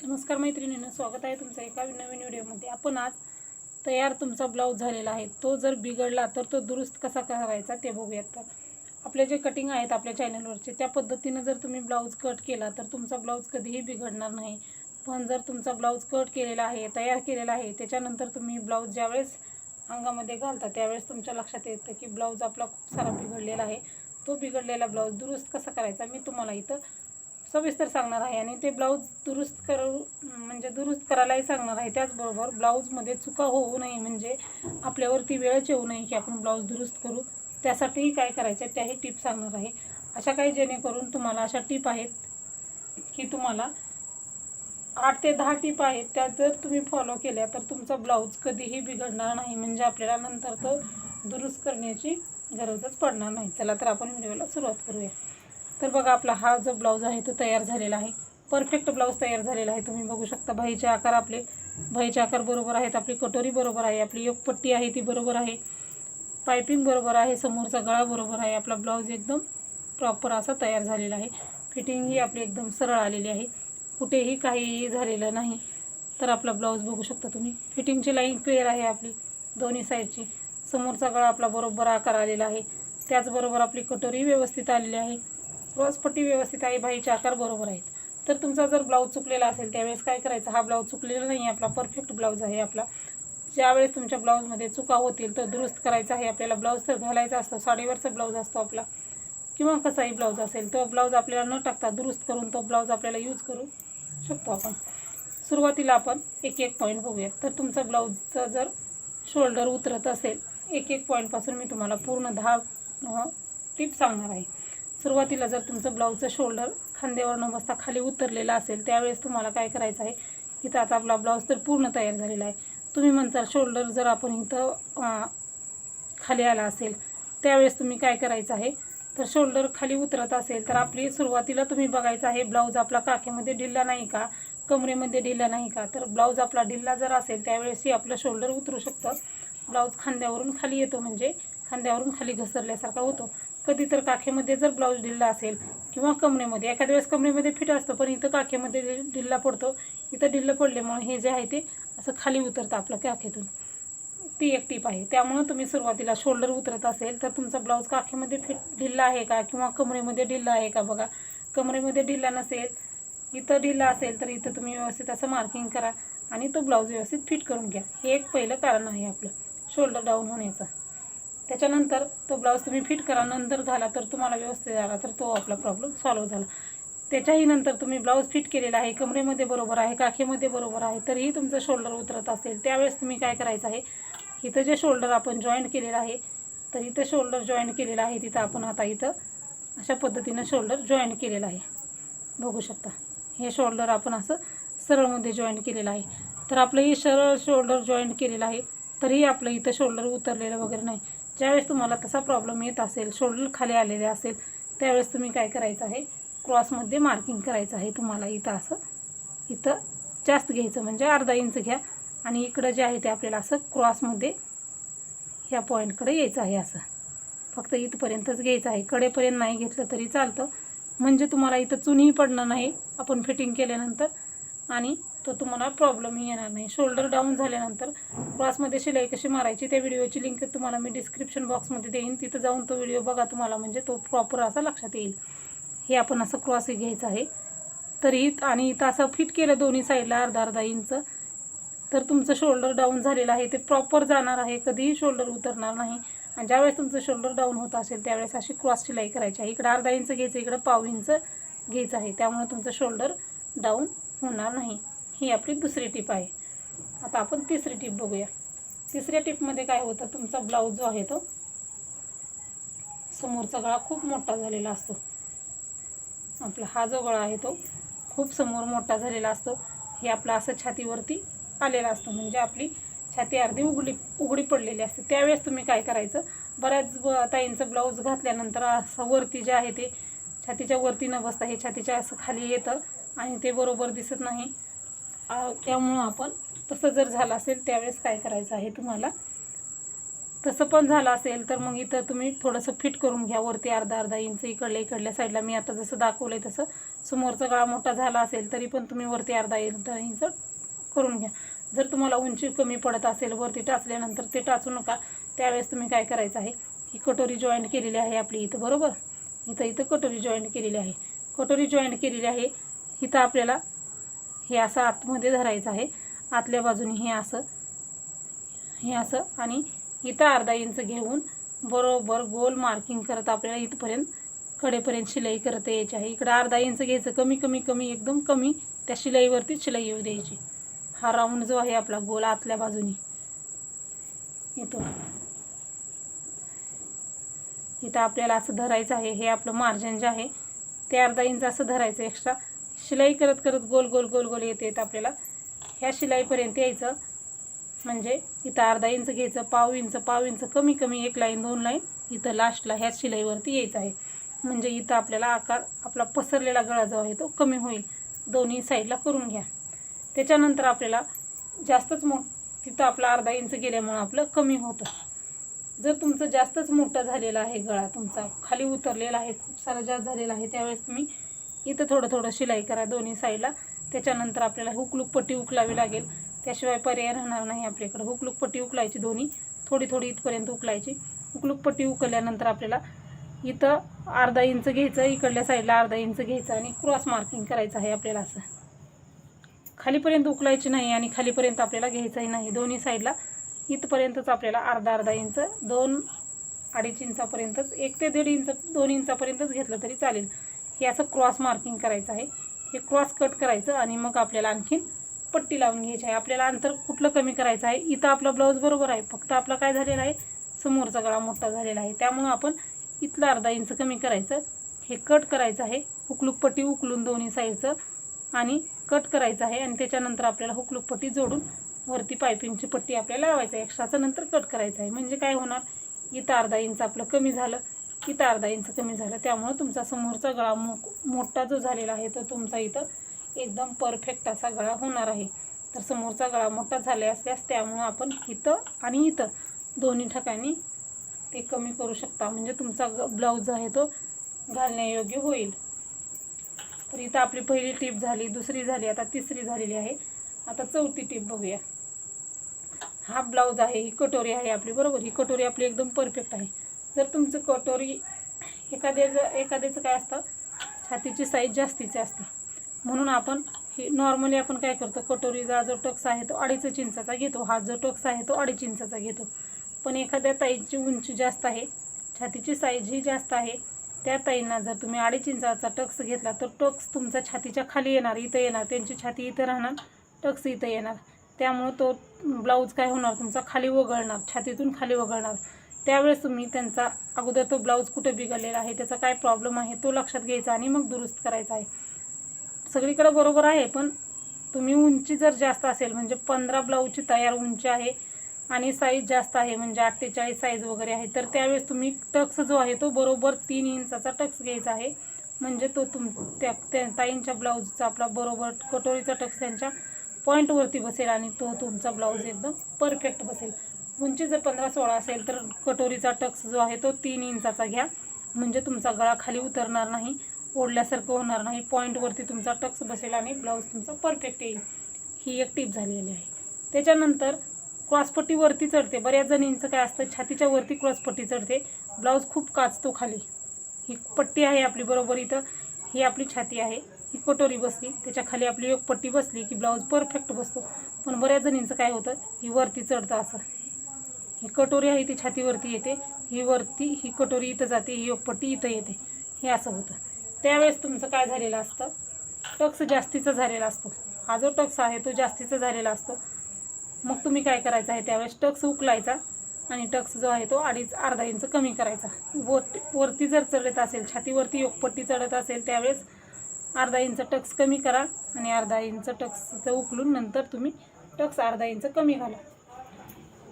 नमस्कार मैत्रिणींनो, स्वागत आहे तुमचं एका नवीन व्हिडिओमध्ये। आपण आज तयार तुमचा ब्लाऊज झालेला आहे, तो जर बिघडला तर तो दुरुस्त कसा करायचा ते बघूयात। तर आपले जे कटिंग आहेत आपल्या चॅनलवरचे, त्या पद्धतीने जर तुम्ही ब्लाऊज कट केला तर तुमचा ब्लाऊज कधीही बिघडणार नाही। पण जर तुमचा ब्लाऊज कट केलेला आहे, तयार केलेला आहे, त्याच्यानंतर तुम्ही ब्लाऊज ज्यावेळेस अंगामध्ये घालता त्यावेळेस तुमच्या लक्षात येतं की ब्लाऊज आपला खूप सारा बिघडलेला आहे। तो बिघडलेला ब्लाऊज दुरुस्त कसा करायचा मी तुम्हाला इथं सविस्तर सांगणार आहे आणि ते ब्लाऊज दुरुस्त करायलाही सांगणार आहे। त्याचबरोबर ब्लाऊजमध्ये चुका होऊ नये, म्हणजे आपल्यावरती वेळच येऊ नये की आपण ब्लाऊज दुरुस्त करू, त्यासाठीही काय करायचं त्याही टिप सांगणार आहे। अशा काही जेणेकरून तुम्हाला अशा टिप आहेत की तुम्हाला 8 ते 10 टिप आहेत, त्या जर तुम्ही फॉलो केल्या तर तुमचा ब्लाऊज कधीही बिघडणार नाही, म्हणजे आपल्याला नंतर तो दुरुस्त करण्याची गरजच पडणार नाही। चला तर आपण व्हिडिओला सुरुवात करूया। तर बघा, आपला हा जो ब्लाऊज आहे तो तयार झालेला आहे, परफेक्ट ब्लाऊज तयार झालेला आहे। तुम्ही बघू शकता बाहीचे आकार, आपले बाहीचे आकार बरोबर आहेत, आपली कटोरी बरोबर आहे, आपली योगपट्टी आहे ती बरोबर आहे, पायपिंग बरोबर आहे, समोरचा गळा बरोबर आहे। आपला ब्लाऊज एकदम प्रॉपर असा तयार झालेला आहे। फिटिंग ही आपली एकदम सरळ आलेली आहे, कुठेही काही झालेलं नाही। तर आपला ब्लाऊज बघू शकता तुम्ही, फिटिंगची लाईन क्लिअर आहे आपली दोन्ही साईडची। समोरचा गळा आपला बरोबर आकार आलेला आहे, त्याचबरोबर आपली कटोरी व्यवस्थित आलेली आहे, क्रॉसपट्टी व्यवस्थित आहे, बाहीचे आकार बरोबर आहेत। तर तुमचा जर ब्लाऊज चुकलेला असेल त्यावेळेस काय करायचं, हा ब्लाऊज चुकलेला नाही, आपला परफेक्ट ब्लाऊज आहे आपला। ज्यावेळेस तुमच्या ब्लाऊजमध्ये चुका होतील तो दुरुस्त करायचा आहे आपल्याला। ब्लाऊज तर घालायचा असतो, साडीवरचा ब्लाऊज असतो आपला, किंवा कसाही ब्लाऊज असेल, तो ब्लाऊज आपल्याला न टाकता दुरुस्त करून तो ब्लाऊज आपल्याला यूज करू शकतो आपण। सुरुवातीला आपण एक एक पॉईंट बघूयात। तर तुमचा ब्लाऊजचा जर शोल्डर उतरत असेल, एक एक पॉईंटपासून मी तुम्हाला पूर्ण 10 टिप सांगणार आहे। सुरुवातीला जर तुमचं ब्लाऊजचं शोल्डर खांद्यावर न बसता खाली उतरलेला असेल त्यावेळेस तुम्हाला काय करायचं आहे, इथं आता आपला ब्लाऊज तर पूर्ण तयार झालेला आहे। तुम्ही म्हणता शोल्डर जर आपण इथं खाली आला असेल त्यावेळेस तुम्ही काय करायचं आहे, तर शोल्डर खाली उतरत असेल तर आपली सुरुवातीला तुम्ही बघायचं आहे ब्लाऊज आपला काखेमध्ये ढिल्ला नाही का, कमरेमध्ये ढिल्ला नाही का। तर ब्लाऊज आपला ढिल्ला जर असेल त्यावेळेसही आपलं शोल्डर उतरू शकतं। ब्लाऊज खांद्यावरून खाली येतो, म्हणजे खांद्यावरून खाली घसरल्यासारखा होतो। कधी तर काखेमध्ये जर ब्लाऊज ढिल्ला असेल किंवा कमरेमध्ये, एखाद्या वेळेस कमरेमध्ये फिट असतं पण इथं काखेमध्ये ढिल्ला पडतो, इथं ढिल्लं पडल्यामुळे हे जे आहे ते असं खाली उतरतं आपलं काखेतून, ती एक टीप आहे। त्यामुळे तुम्ही सुरुवातीला शोल्डर उतरत असेल तर तुमचा ब्लाऊज काखेमध्ये ढिल्ला आहे का किंवा कमरेमध्ये ढिल्ला आहे का बघा। कमरेमध्ये ढिल्ला नसेल, इथं ढिल्ला असेल तर इथं तुम्ही व्यवस्थित असं मार्किंग करा आणि तो ब्लाऊज व्यवस्थित फिट करून घ्या। हे एक पहिलं कारण आहे आपलं शोल्डर डाऊन होण्याचं। त्याच्यानंतर तो ब्लाऊज तुम्ही फिट करा, नंतर घाला तर तुम्हाला व्यवस्थित झाला तर तो आपला प्रॉब्लेम सॉल्व्ह झाला। त्याच्याही नंतर तुम्ही ब्लाऊज फिट केलेला आहे, कमरेमध्ये बरोबर आहे, काखेमध्ये बरोबर आहे, तरीही तुमचं शोल्डर उतरत असेल त्यावेळेस तुम्ही काय करायचं आहे, इथं जे शोल्डर आपण जॉईंट केलेलं आहे, तर इथं शोल्डर जॉईंट केलेलं आहे, तिथं आपण आता इथं अशा पद्धतीनं शोल्डर जॉईंट केलेलं आहे। बघू शकता हे शोल्डर आपण असं सरळमध्ये जॉईंट केलेलं आहे। तर आपलं हे सरळ शोल्डर जॉईंट केलेलं आहे, तरीही आपलं इथं शोल्डर उतरलेलं वगैरे नाही। ज्यावेळेस तुम्हाला तसा प्रॉब्लेम येत असेल, शोल्डर खाली आलेले असेल, त्यावेळेस तुम्ही काय करायचं आहे, क्रॉसमध्ये मार्किंग करायचं आहे तुम्हाला। इथं असं इथं जास्त घ्यायचं, म्हणजे अर्धा इंच घ्या आणि इकडं जे आहे ते आपल्याला असं क्रॉसमध्ये ह्या पॉईंटकडे यायचं आहे। असं फक्त इथपर्यंतच घ्यायचं आहे, कडेपर्यंत नाही घेतलं तरी चालतं, म्हणजे तुम्हाला इथं चुनीही पडणार नाही आपण फिटिंग केल्यानंतर आणि तो तुम्हाला प्रॉब्लेमही येणार नाही। शोल्डर डाऊन झाल्यानंतर क्रॉसमध्ये शिलाई कशी मारायची त्या व्हिडिओची लिंक तुम्हाला मी डिस्क्रिप्शन बॉक्समध्ये देईन, तिथं जाऊन तो व्हिडिओ बघा तुम्हाला, म्हणजे तो प्रॉपर असा लक्षात येईल। हे आपण असं क्रॉस घ्यायचं आहे, तरी आणि इथं असं फिट केलं दोन्ही साईडला अर्धा अर्धा इंच, तर तुमचं शोल्डर डाऊन झालेलं आहे ते प्रॉपर जाणार आहे, कधीही शोल्डर उतरणार नाही। आणि ज्यावेळेस तुमचं शोल्डर डाऊन होत असेल त्यावेळेस अशी क्रॉस शिलाई करायची आहे, इकडं अर्धा इंच घ्यायचं, इकडं पाव इंच घ्यायचं आहे, त्यामुळे तुमचं शोल्डर डाऊन होणार नाही। ही आपली दुसरी टिप आहे। आता आपण तिसरी टिप बघूया। तिसऱ्या टिपमध्ये काय होतं, तुमचा ब्लाऊज जो आहे तो समोरचा गळा खूप मोठा झालेला असतो, आपला हा जो गळा आहे तो खूप समोर मोठा झालेला असतो, हे आपलं असं छातीवरती आलेला असतो, म्हणजे आपली छाती अर्धी उघडी पडलेली असते। त्यावेळेस तुम्ही काय करायचं, बऱ्याच ताईंचं ब्लाऊज घातल्यानंतर असं वरती जे आहे ते छातीच्या वरती न बसता हे छातीच्या असं खाली येतं आणि ते बरोबर दिसत नाही। त्यामुळं आपण तसं जर झालं असेल त्यावेळेस काय करायचं आहे तुम्हाला, तसं पण झालं असेल तर मग इथं तुम्ही थोडंसं फिट करून घ्या, वरती अर्धा अर्धा इंच इकडल्या साईडला, मी आता जसं दाखवलंय तसं समोरचा गळा मोठा झाला असेल तरी पण तुम्ही वरती अर्धा इंच करून घ्या. जर तुम्हाला उंची कमी पडत असेल वरती टाचल्यानंतर ते टाचू नका. त्यावेळेस तुम्ही काय करायचं आहे, ही कटोरी जॉईंट केलेली आहे आपली इथं, बरोबर, इथं कटोरी जॉईंट केलेली आहे. कटोरी जॉईंट केलेली आहे. इथं आपल्याला हे असं आतमध्ये धरायचं आहे, आतल्या बाजूने हे असं आणि इथं अर्धा इंच घेऊन बरोबर गोल मार्किंग करत आपल्याला इथपर्यंत कडेपर्यंत शिलाई करता यायची आहे. इकडं अर्धा इंच घ्यायचं, कमी कमी कमी एकदम कमी त्या शिलाईवरती शिलाई येऊ द्यायची. हा राऊंड जो आहे आपला गोल आतल्या बाजूने येतो, इथं आपल्याला असं धरायचं आहे. हे आपलं मार्जिन जे आहे ते अर्धा इंच असं धरायचं. एक्स्ट्रा शिलाई करत करत गोल गोल गोल गोल येते आपल्याला ह्या शिलाईपर्यंत यायचं. म्हणजे इथं अर्धा इंच घ्यायचं, पाव इंच कमी कमी 1 लाईन 2 लाईन इथं लास्टला ह्या शिलाईवरती यायचं आहे. म्हणजे इथं आपल्याला आकार आपला पसरलेला गळा जो आहे तो कमी होईल. दोन्ही साईडला करून घ्या. त्याच्यानंतर आपल्याला जास्तच तिथं आपला अर्धा इंच गेल्यामुळं आपलं कमी होतं. जर तुमचं जास्तच मोठं झालेलं आहे गळा, तुमचा खाली उतरलेला आहे, खूप सारा जास्त झालेला आहे, त्यावेळेस तुम्ही इथं थोडं थोडं शिलाई करा दोन्ही साईडला. त्याच्यानंतर आपल्याला हुकलूक पट्टी उकलावी लागेल, त्याशिवाय पर्याय राहणार नाही आपल्याकडं. हुकलूक पट्टी उकलायची दोन्ही, थोडी थोडी इथपर्यंत उकलायची. हुकलूक पट्टी उकलल्यानंतर आपल्याला इथं अर्धा इंच घ्यायचं, इकडल्या साईडला अर्धा इंच घ्यायचं आणि क्रॉस मार्किंग करायचं आहे आपल्याला. असं खालीपर्यंत उकलायची नाही आणि खालीपर्यंत आपल्याला घ्यायचंही नाही. दोन्ही साईडला इथपर्यंतच आपल्याला अर्धा इंच, 2-2.5 इंचापर्यंतच, 1 ते 1.5 इंच 2 इंचापर्यंतच घेतलं तरी चालेल. हे असं क्रॉस मार्किंग करायचं आहे. हे क्रॉस कट करायचं आणि मग आपल्याला आणखीन पट्टी लावून घ्यायची आहे. आपल्याला अंतर कुठलं कमी करायचं आहे, इथं आपला ब्लाऊज बरोबर आहे, फक्त आपला काय झालेला आहे, समोरचा गळा मोठा झालेला आहे, त्यामुळं आपण इथलं अर्धा इंच कमी करायचं. हे कट करायचं आहे, हुकलूक पट्टी उकलून दोन्ही साईडचं आणि कट करायचं आहे. आणि त्याच्यानंतर आपल्याला हुकलूक पट्टी जोडून वरती पायपिंगची पट्टी आपल्याला लावायचं आहे. एक्स्ट्राचं नंतर कट करायचं आहे. म्हणजे काय होणार, इथं अर्धा इंच आपलं कमी झालं, इथं अर्धा इंच कमी झालं, त्यामुळं तुमचा समोरचा गळा मोठा जो झालेला आहे तो तुमचा इथं एकदम परफेक्ट असा गळा होणार आहे. तर समोरचा गळा मोठा झाला असल्यास त्यामुळं आपण इथं आणि इथं दोन्ही ठिकाणी ते कमी करू शकता. म्हणजे तुमचा ब्लाऊज आहे तो घालण्यायोग्य होईल. तर इथं आपली पहिली टीप झाली, दुसरी झाली, आता तिसरी झालेली आहे. आता चौथी टीप बघूया. हा ब्लाऊज आहे, ही कटोरी आहे आपली, बरोबर, ही कटोरी आपली एकदम परफेक्ट आहे. जर तुमचं कटोरी एखाद्याचं काय असतं, छातीची साईज जास्तीची असते, म्हणून आपण ही नॉर्मली आपण काय करतो, कटोरीचा जो टक्स आहे तो 2.5 इंचाचा घेतो, हा जो टक्स आहे तो 2.5 इंचाचा घेतो. पण एखाद्या ताईची उंची जास्त आहे, छातीची साईज ही जास्त आहे, त्या ताईंना जर तुम्ही 2.5 इंचाचा टक्स घेतला तर टक्स तुमचा छातीच्या खाली येणार, इथं येणार, त्यांची छाती इथं राहणार, टक्स इथं येणार. त्यामुळं तो ब्लाऊज काय होणार, तुमचा खाली वगळणार, छातीतून खाली वगळणार. त्यावेळेस तुम्ही त्यांचा अगोदर तो ब्लाऊज कुठे बिघडलेला आहे, त्याचा काय प्रॉब्लेम आहे तो लक्षात घ्यायचा आणि मग दुरुस्त करायचा आहे. सगळीकडे बरोबर आहे, पण तुम्ही उंची जर जास्त असेल, म्हणजे 15 ब्लाऊजची तयार उंची आहे आणि साईज जास्त आहे, म्हणजे 48 साईज वगैरे आहे, तर त्यावेळेस तुम्ही टक्स जो आहे तो बरोबर 3 इंचाचा टक्स घ्यायचा आहे. म्हणजे तो त्या ताईंच्या ब्लाऊजचा आपला बरोबर कटोरीचा टक्स त्यांच्या पॉईंटवरती बसेल आणि तो तुमचा ब्लाऊज एकदम परफेक्ट बसेल. उंची जर 15-16 असेल तर कटोरीचा टक्स जो आहे तो 3 इंचाचा घ्या. म्हणजे तुमचा गळा खाली उतरणार नाही, ओढल्यासारखं होणार नाही, पॉईंटवरती तुमचा टक्स बसेल आणि ब्लाऊज तुमचा परफेक्ट येईल. ही एक टीप झालेली आहे. त्याच्यानंतर क्रॉसपट्टी वरती चढते. बऱ्याच जणींचं काय असतं, छातीच्या वरती क्रॉसपट्टी चढते, ब्लाऊज खूप काचतो खाली. ही पट्टी आहे आपली, बरोबर, इथं ही आपली छाती आहे, ही कटोरी बसली, त्याच्या खाली आपली एक पट्टी बसली की ब्लाऊज परफेक्ट बसतो. पण बऱ्याच जणींचं काय होतं, ही वरती चढतं असं, ही कटोरी आहे ती छातीवरती येते, ही कटोरी इथं जाते, ही एक पट्टी इथं येते, हे असं होतं. त्यावेळेस तुमचं काय झालेलं असतं, टक्स जास्तीचा झालेला असतो. हा जो टक्स आहे तो जास्तीचा झालेला असतो. मग तुम्ही काय करायचं आहे, त्यावेळेस टक्स उकलायचा आणि टक्स जो आहे तो अर्धा इंच कमी करायचा. वरती जर चढत असेल, छातीवरती एक पट्टी चढत असेल, त्यावेळेस अर्धा इंच टक्स कमी करा आणि अर्धा इंच टक्सचं उकलून नंतर तुम्ही टक्स अर्धा इंच कमी घाला,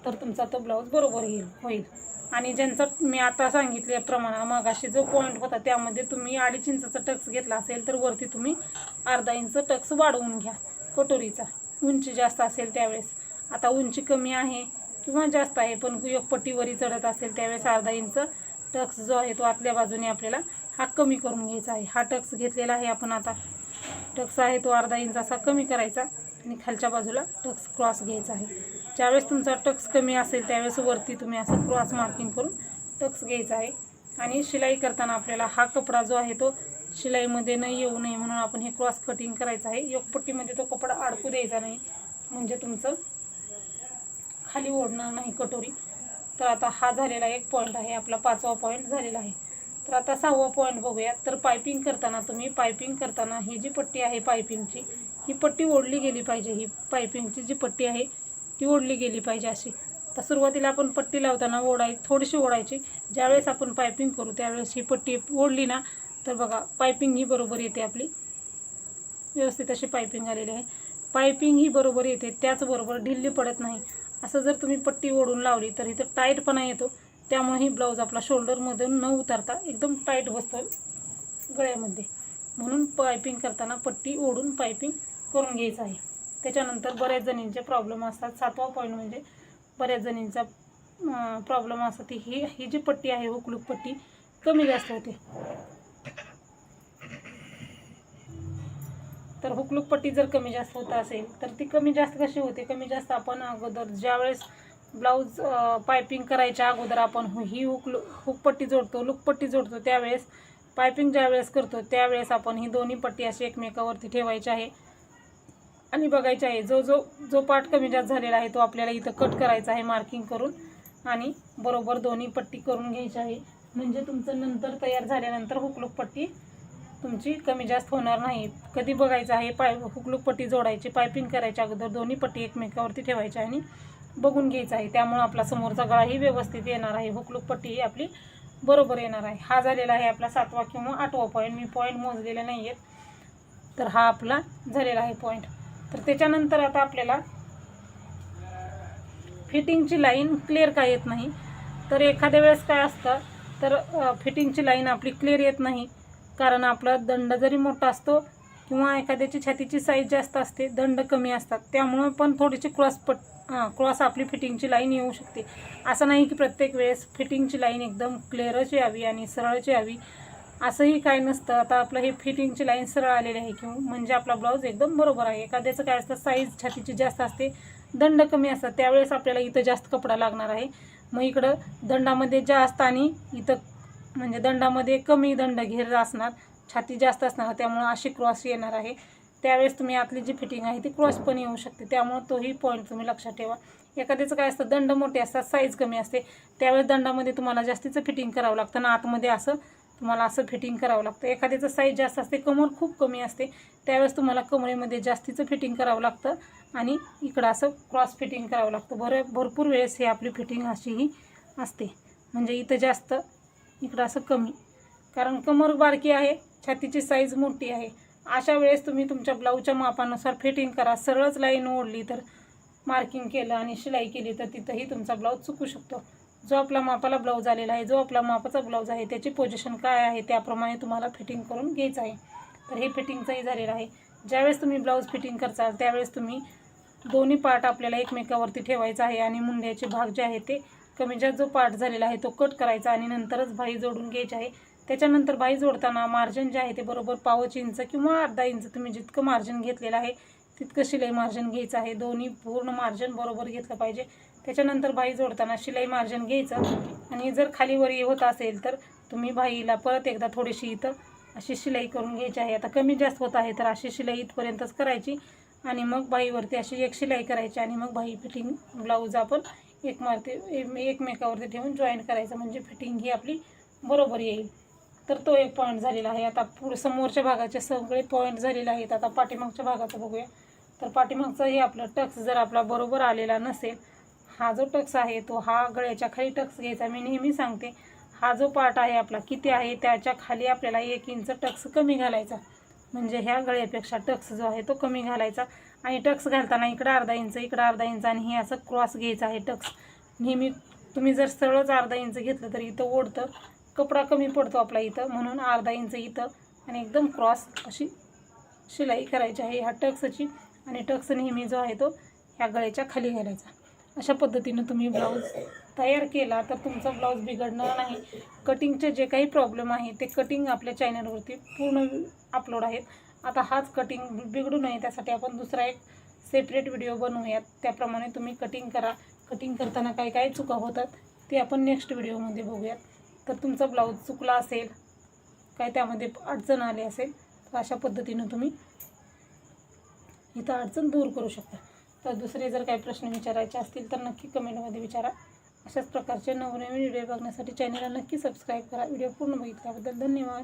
तर तुमचा तो ब्लाऊज बरोबर होईल. आणि ज्यांचा मी आता सांगितल्याप्रमाणे मगाशी जो पॉईंट होता त्यामध्ये तुम्ही 2.5 इंचाचा टक्स घेतला असेल तर वरती तुम्ही अर्धा इंच टक्स वाढवून घ्या कटोरीचा. उंची जास्त असेल त्यावेळेस, आता उंची कमी आहे किंवा जास्त आहे पण एक पट्टीवरी चढत असेल त्यावेळेस अर्धा इंच टक्स जो आहे तो आतल्या बाजूने आपल्याला हा कमी करून घ्यायचा आहे। हा टक्स घेतलेला आहे आपण आता, टक्स आहे तो अर्धा इंच असा कमी करायचा आणि खालच्या बाजूला टक्स क्रॉस घ्यायचा आहे। ज्यावेळेस तुमचा टक्स कमी असेल त्यावेळेस वरती तुम्ही असं क्रॉस मार्किंग करून टक्स घ्यायचा आहे। आणि शिलाई करताना आपल्याला हा कपडा जो आहे तो शिलाईमध्ये न येऊ नये म्हणून आपण हे क्रॉस कटिंग करायचं आहे। योकपट्टीमध्ये तो कपडा अडकू द्यायचा नाही, म्हणजे तुमचं खाली ओढणार नाही कटोरी। तर आता हा झालेला एक पॉईंट आहे, आपला 5वा पॉईंट झालेला आहे। तर आता 6वा पॉईंट बघूया। तर पायपिंग करताना ही जी पट्टी आहे पायपिंगची, ही पट्टी ओढली गेली पाहिजे। ही पायपिंगची जी पट्टी आहे ती ओढली गेली पाहिजे अशी। तर सुरुवातीला आपण पट्टी लावताना थोडीशी ओढायची। ज्यावेळेस आपण पायपिंग करू त्यावेळेस ही पट्टी ओढली ना तर बघा पायपिंग ही बरोबर येते, आपली व्यवस्थित अशी पायपिंग आलेली आहे। पायपिंग ही बरोबर येते, त्याचबरोबर ढिल्ली पडत नाही। असं जर तुम्ही पट्टी ओढून लावली तर इथं टाईटपणा येतो, त्यामुळे ही ब्लाऊज आपला शोल्डरमधून न उतरता एकदम टाईट बसतो गळ्यामध्ये। म्हणून पायपिंग करताना पट्टी ओढून पायपिंग करून घ्यायचं आहे। त्याच्यानंतर बऱ्याच जणींचे प्रॉब्लेम असतात। 7वा पॉईंट म्हणजे बऱ्याच जणींचा प्रॉब्लेम असतो ती ही जी पट्टी आहे हुकलूक पट्टी कमी जास्त होते। तर हुकलूक पट्टी जर कमी जास्त होत असेल तर ती कमी जास्त कशी होते? कमी जास्त आपण अगोदर ज्यावेळेस ब्लाऊज पायपिंग करायच्या अगोदर आपण ही हुकपट्टी जोडतो, लूकपट्टी जोडतो, त्यावेळेस पायपिंग ज्यावेळेस करतो त्यावेळेस आपण ही दोन्ही पट्टी अशी एकमेकावरती ठेवायची आहे आणि बघायचे आहे जो पार्ट कमी जास्त झालेला आहे तो आपल्याला इथं कट करायचा आहे मार्किंग करून आणि बरोबर दोन्ही पट्टी करून घ्यायची आहे। म्हणजे तुमचं नंतर तयार झाल्यानंतर हुकलूक पट्टी तुमची कमी जास्त होणार नाही। कधी बघायचं आहे हुकलूक पट्टी जोडायची, पायपिंग करायच्या अगोदर दोन्ही पट्टी एकमेकावरती ठेवायची आणि बघून घ्यायचं आहे। त्यामुळे आपला समोरचा गळाही व्यवस्थित येणार आहे, हुकलूक पट्टी ही आपली बरोबर येणार आहे। हा झालेला आहे आपला 7वा किंवा 8वा पॉईंट, मी पॉईंट मोजलेले नाही आहेत। तर हा आपला झालेला आहे पॉईंट। तर त्याच्यानंतर आता आपल्याला फिटिंगची लाईन क्लिअर काय येत नाही, तर एखाद्या वेळेस काय असतं तर फिटिंगची लाईन आपली क्लिअर येत नाही, कारण आपला दंड जरी मोठा असतो किंवा एखाद्याची छातीची साईज जास्त असते, दंड कमी असतात, त्यामुळे पण थोडीशी क्रॉस आपली फिटिंगची लाईन येऊ शकते। असं नाही की प्रत्येक वेळेस फिटिंगची लाईन एकदम क्लिअरच यावी आणि सरळच यावी, असंही काय नसतं। आता आपलं हे फिटिंगची लाईन सरळ आलेली आहे किंवा म्हणजे आपला ब्लाऊज एकदम बरोबर आहे। एखाद्याचं काय असतं साईज छातीची जास्त असते, दंड कमी असतात, त्यावेळेस आपल्याला इथं जास्त कपडा लागणार आहे। मग इकडं दंडामध्ये जास्त आणि इथं म्हणजे दंडामध्ये कमी दंड घेर असणार, छाती जास्त असणार, त्यामुळे अशी क्रॉस येणार आहे। त्यावेळेस तुम्ही आतली जी फिटिंग आहे ती क्रॉस पण येऊ शकते, त्यामुळे तोही पॉईंट तुम्ही लक्षात ठेवा। एखाद्याचं काय असतं दंड मोठे असतात, साईज कमी असते, त्यावेळेस दंडामध्ये तुम्हाला जास्तीचं फिटिंग करावं लागतं ना आतमध्ये असं तुम्हाला असं फिटिंग करावं लागतं। एखाद्याचं साईज जास्त असते, कमर खूप कमी असते, त्यावेळेस तुम्हाला कमरेमध्ये जास्तीचं फिटिंग करावं लागतं आणि इकडं असं क्रॉस फिटिंग करावं लागतं। भरपूर वेळेस ही आपली फिटिंग अशीही असते, म्हणजे इथं जास्त इकडं असं कमी, कारण कमर बारकी आहे, छातीची साईज मोठी आहे। अशा वेळेस तुम्ही तुमच्या ब्लाऊजच्या मापानुसार फिटिंग करा। सरळच लाईन ओढली तर मार्किंग केलं आणि शिलाई केली तर तिथंही तुमचा ब्लाऊज चुकू शकतो। जो आपला मापाला ब्लाऊज आलेला आहे, जो आपला मापाचा ब्लाऊज आहे त्याची पोझिशन काय आहे त्याप्रमाणे तुम्हाला फिटिंग करून घ्यायचं आहे। तर हे फिटिंगचंही झालेलं आहे। ज्यावेळेस तुम्ही ब्लाऊज फिटिंग करताल त्यावेळेस तुम्ही दोन्ही पार्ट आपल्याला एकमेकावरती ठेवायचा आहे आणि मुंड्याचे भाग जे आहे ते कमी जास्त जो पार्ट झालेला आहे तो कट करायचा आणि नंतरच भाई जोडून घ्यायची आहे। त्याच्यानंतर भाई जोडताना मार्जिन जे आहे ते बरोबर 1/4 इंच किंवा अर्धा इंच तुम्ही जितकं मार्जिन घेतलेलं आहे तितकं शिलाई मार्जिन घ्यायचं आहे। दोन्ही पूर्ण मार्जिन बरोबर घेतलं पाहिजे। त्याच्यानंतर भाई जोडताना शिलाई मार्जिन घ्यायचं आणि जर खाली वरी होत असेल तर तुम्ही भाईला परत एकदा थोडीशी इथं अशी शिलाई करून घ्यायची आहे। आता कमी जास्त होत आहे तर अशी शिलाई इथपर्यंतच करायची आणि मग भाईवरती अशी एक शिलाई करायची आणि मग भाई फिटिंग ब्लाऊज आपण एकमेकावरती ठेवून जॉईन करायचं, म्हणजे फिटिंग ही आपली बरोबर येईल। तर तो एक पॉईंट झालेला आहे। आता पुढे समोरच्या भागाचे सगळे पॉईंट झालेले आहेत। आता पाठीमागच्या भागाचं बघूया। तर पाठीमागचाही आपला टक्स जर आपला बरोबर आलेला नसेल, हा जो टक्स आहे तो हा गळ्याच्या खाली टक्स घ्यायचा। मी नेहमी सांगते हा जो पार्ट आहे आपला किती आहे त्याच्या खाली आपल्याला 1 इंच टक्स कमी घालायचा, म्हणजे ह्या गळ्यापेक्षा टक्स जो आहे तो कमी घालायचा आणि टक्स घालताना इकडं अर्धा इंच इकडं अर्धा इंच आणि हे असं क्रॉस घ्यायचं आहे। टक्स नेहमी तुम्ही जर सरळच अर्धा इंच घेतलं तर इथं ओढतं, कपडा कमी पडतो आपला इथं, म्हणून अर्धा इंच इथं आणि एकदम क्रॉस अशी शिलाई करायची आहे ह्या टक्सची आणि टक्स नेहमी जो आहे तो ह्या गळ्याच्या खाली घालायचा। अशा पद्धतीनं तुम्ही ब्लाऊज तयार केला तर तुमचा ब्लाऊज बिघडणार नाही. कटिंगचे जे काही प्रॉब्लेम आहे ते कटिंग आपल्या चॅनलवरती पूर्ण अपलोड आहेत. आता हाच कटिंग बिघडू नये त्यासाठी आपण दुसरा एक सेपरेट व्हिडिओ बनवूयात. त्याप्रमाणे तुम्ही कटिंग करा. कटिंग करताना काय काय चुका होतात ते आपण नेक्स्ट व्हिडिओमध्ये बघूयात. तर तुमचा ब्लाऊज चुकला असेल, काय त्यामध्ये अडचण आली असेल तर अशा पद्धतीनं तुम्ही इथं अडचण दूर करू शकता. तर दुसरे जर काही प्रश्न विचारायचे असतील तर नक्की कमेंटमध्ये विचारा. अशाच प्रकारचे नवनवीन व्हिडिओ बघण्यासाठी चॅनलला नक्की सबस्क्राईब करा. व्हिडिओ पूर्ण बघितल्याबद्दल धन्यवाद.